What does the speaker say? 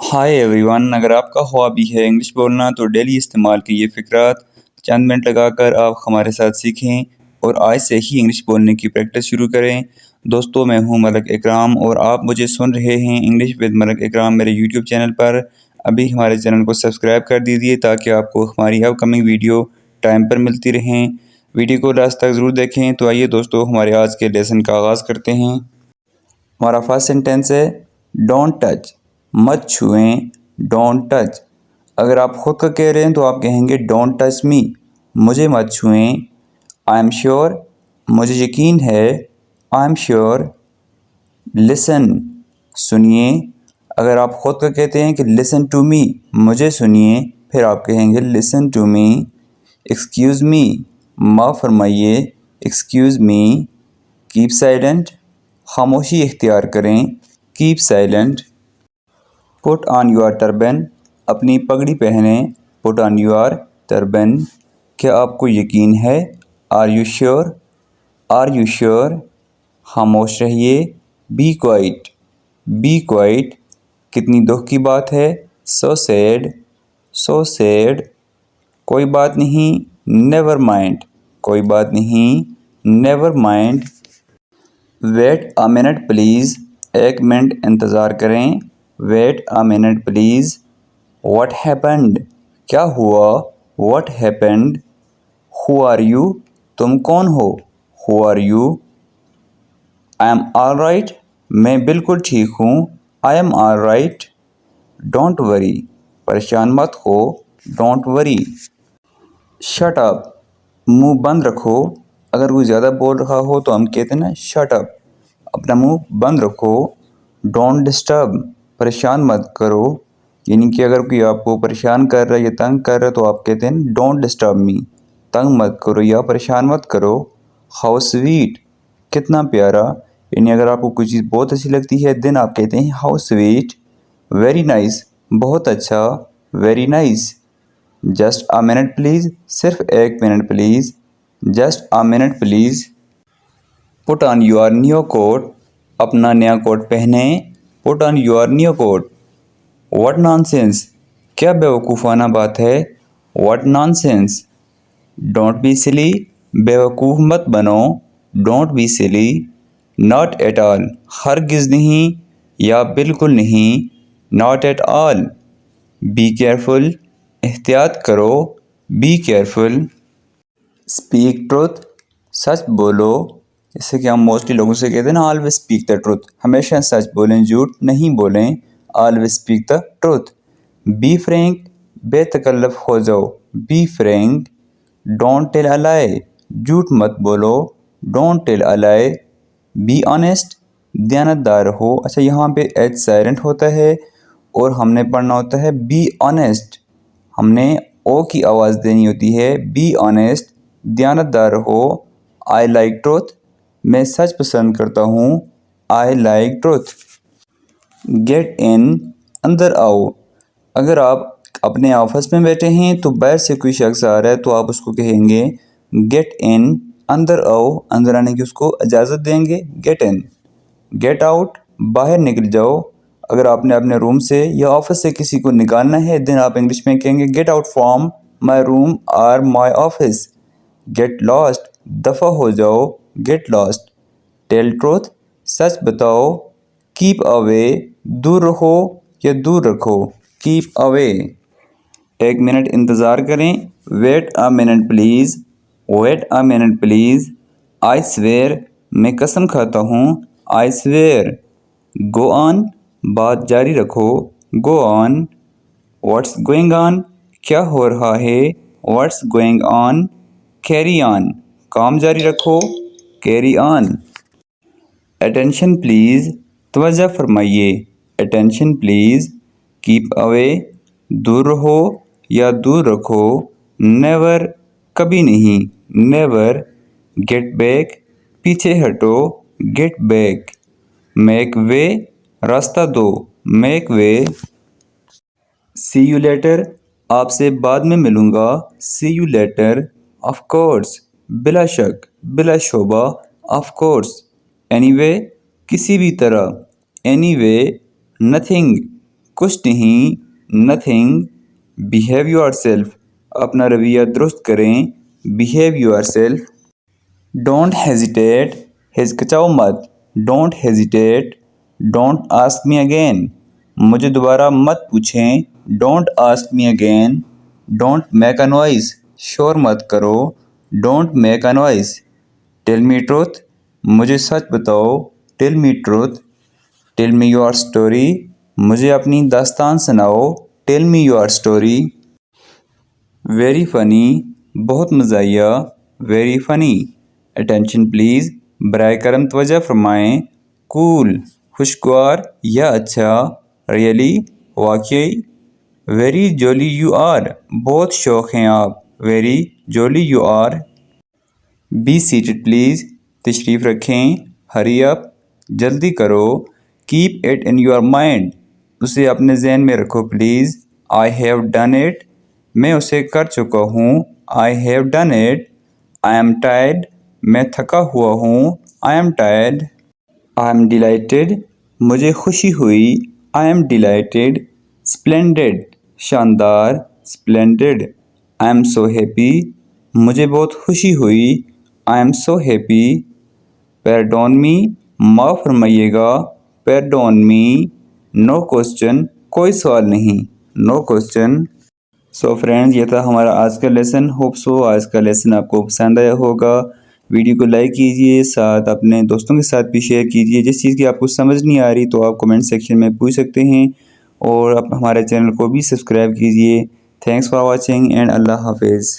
ہائے every one, اگر آپ کا خواب بھی ہے انگلش بولنا تو ڈیلی استعمال کی یہ فقرات چند منٹ لگا کر آپ ہمارے ساتھ سیکھیں اور آج سے ہی انگلش بولنے کی پریکٹس شروع کریں۔ دوستو، میں ہوں ملک اکرام اور آپ مجھے سن رہے ہیں انگلش ود ملک اکرام میرے یوٹیوب چینل پر۔ ابھی ہمارے چینل کو سبسکرائب کر دیجیے تاکہ آپ کو ہماری اپ کمنگ ویڈیو ٹائم پر ملتی رہیں۔ ویڈیو کو لاسٹ تک ضرور دیکھیں۔ تو آئیے دوستو، ہمارے آج کے لیسن کا آغاز کرتے ہیں۔ ہمارا فرسٹ سینٹینس ہے ڈونٹ ٹچ، مت چھوئیں، ڈونٹ ٹچ۔ اگر آپ خود کا کہہ رہے ہیں تو آپ کہیں گے ڈونٹ ٹچ می، مجھے مت چھوئیں۔ آئی ایم شیور، مجھے یقین ہے، آئی ایم شیور۔ لسن، سنیے۔ اگر آپ خود کا کہتے ہیں کہ لسن ٹو می، مجھے سنیے، پھر آپ کہیں گے listen to me. Excuse me, معاف فرمائیے، ایکسکیوز می۔ کیپ سائلنٹ، خاموشی اختیار کریں، keep silent. Put on your turban, اپنی پگڑی پہنیں، پٹ آن یور ٹربن۔ کیا آپ کو یقین ہے؟ Are you sure, are you sure. خاموش رہیے، بی کوائٹ، بی کوائٹ۔ کتنی دکھ کی بات ہے، سو سیڈ، سو سیڈ۔ کوئی بات نہیں، نیور مائنڈ، کوئی بات نہیں، never mind. Wait a minute please, ایک منٹ انتظار کریں، wait a minute please. What happened, کیا ہوا، what happened. Who are you, تم کون ہو، who are you. I am all right, میں بالکل ٹھیک ہوں، I am all right. Don't worry, پریشان مت ہو، ڈونٹ وری۔ شٹ اپ، منہ بند رکھو۔ اگر کوئی زیادہ بول رہا ہو تو ہم کہتے ہیں نا شٹ اپ، اپنا منہ بند رکھو۔ ڈونٹ ڈسٹرب، پریشان مت کرو۔ یعنی کہ اگر کوئی آپ کو پریشان کر رہا ہے یا تنگ کر رہا ہے تو آپ کہتے ہیں ڈونٹ ڈسٹرب می، تنگ مت کرو یا پریشان مت کرو۔ ہاؤ سویٹ، کتنا پیارا۔ یعنی اگر آپ کو کوئی چیز بہت اچھی لگتی ہے دین آپ کہتے ہیں ہاؤ سویٹ۔ ویری نائس، بہت اچھا، very nice. Just a minute please, صرف ایک minute please, just a minute please. Put on your new coat, اپنا نیا کوٹ پہنیں، put on your new coat. What nonsense, کیا بیوقوفانہ بات ہے، what nonsense. Don't be silly, بیوقوف مت بنو، don't be silly. Not at all, ہرگز نہیں یا بالکل نہیں، not at all. Be careful, احتیاط کرو، بی کیئرفل۔ اسپیک ٹروتھ، سچ بولو۔ جیسے کہ ہم موسٹلی لوگوں سے کہتے ہیں نا آلویز اسپیک دا ٹروتھ، ہمیشہ سچ بولیں، جھوٹ نہیں بولیں، always speak the truth. Be frank, بے تکلف ہو جاؤ، be frank. Don't tell a lie, جھوٹ مت بولو، don't tell a lie. Be honest, دیانتدار ہو۔ اچھا، یہاں پہ ایچ سائلنٹ ہوتا ہے اور ہم نے پڑھنا ہوتا ہے بی آنیسٹ، ہم نے او کی آواز دینی ہوتی ہے، بی آنیسٹ، دیانتدار ہو۔ آئی لائک ٹروتھ، میں سچ پسند کرتا ہوں، I like truth. Get in, اندر آؤ۔ اگر آپ اپنے آفس میں بیٹھے ہیں تو باہر سے کوئی شخص آ رہا ہے تو آپ اس کو کہیں گے گیٹ ان، اندر آؤ، اندر آنے کی اس کو اجازت دیں گے، گیٹ ان۔ گیٹ آؤٹ، باہر نکل جاؤ۔ اگر آپ نے اپنے روم سے یا آفس سے کسی کو نکالنا ہے دین آپ انگلش میں کہیں گے گیٹ آؤٹ فرام مائی روم اور مائی آفس۔ گیٹ لاسٹ، دفع ہو جاؤ، گیٹ لاسٹ۔ ٹیل ٹروتھ، سچ بتاؤ۔ کیپ اوے، دور رہو یا دور رکھو، کیپ اوے۔ ایک منٹ انتظار کریں، wait a minute please, wait a minute please. I swear, میں قسم کھاتا ہوں، آئی سویئر۔ گو آن، بات جاری رکھو، گو آن۔ واٹس گوئنگ آن، کیا ہو رہا ہے، what's going on. Carry on, کام جاری رکھو، کیری آن۔ اٹینشن پلیز، توجہ فرمائیے، اٹینشن پلیز۔ کیپ اوے، دور رہو یا دور رکھو، نیور، کبھی نہیں، نیور۔ گیٹ بیک، پیچھے ہٹو، گیٹ بیک۔ میک وے، راستہ دو، make way. See you later, آپ سے بعد میں ملوں گا، see you later. Of course, بلا شک، بلا شبہ، آف کورس۔ اینی وے، کسی بھی طرح، اینی وے۔ نتھنگ، کچھ نہیں, nothing. behave yourself, اپنا رویہ درست کریں, behave yourself. don't hesitate, ہچکچاؤ مت, don't hesitate. don't ask me again, مجھے دوبارہ مت پوچھیں, don't ask me again. don't make a noise, شور مت کرو, don't make a noise. tell me truth, مجھے سچ بتاؤ, tell me truth. tell me your story, مجھے اپنی داستان سناؤ, tell me your story. very funny, بہت مزاحیہ, very funny. attention please, برائے کرم توجہ فرمائیں, cool, خوشگوار یا اچھا, really, واقعی. very jolly you are, بہت شوق ہیں آپ, very jolly you are. be seated please, تشریف رکھیں, hurry up, جلدی کرو, keep it in your mind, اسے اپنے ذہن میں رکھو please. I have done it, میں اسے کر چکا ہوں, I have done it. I am tired, میں تھکا ہوا ہوں, I am tired. I am delighted, مجھے خوشی ہوئی, I am delighted. splendid, شاندار, splendid. I am so happy, مجھے بہت خوشی ہوئی, I am so happy. pardon me, معاف فرمائیے گا, pardon me. no question, کوئی سوال نہیں, no question. سو فرینڈز, یہ تھا ہمارا آج کا لیسن. ہوپ سو آج کا لیسن آپ کو پسند آیا ہوگا. ویڈیو کو لائک کیجئے, ساتھ اپنے دوستوں کے ساتھ بھی شیئر کیجئے. جس چیز کی آپ کو سمجھ نہیں آ رہی تو آپ کومنٹ سیکشن میں پوچھ سکتے ہیں, اور ہمارے چینل کو بھی سبسکرائب کیجئے. تھینکس فار واچنگ اینڈ اللہ حافظ.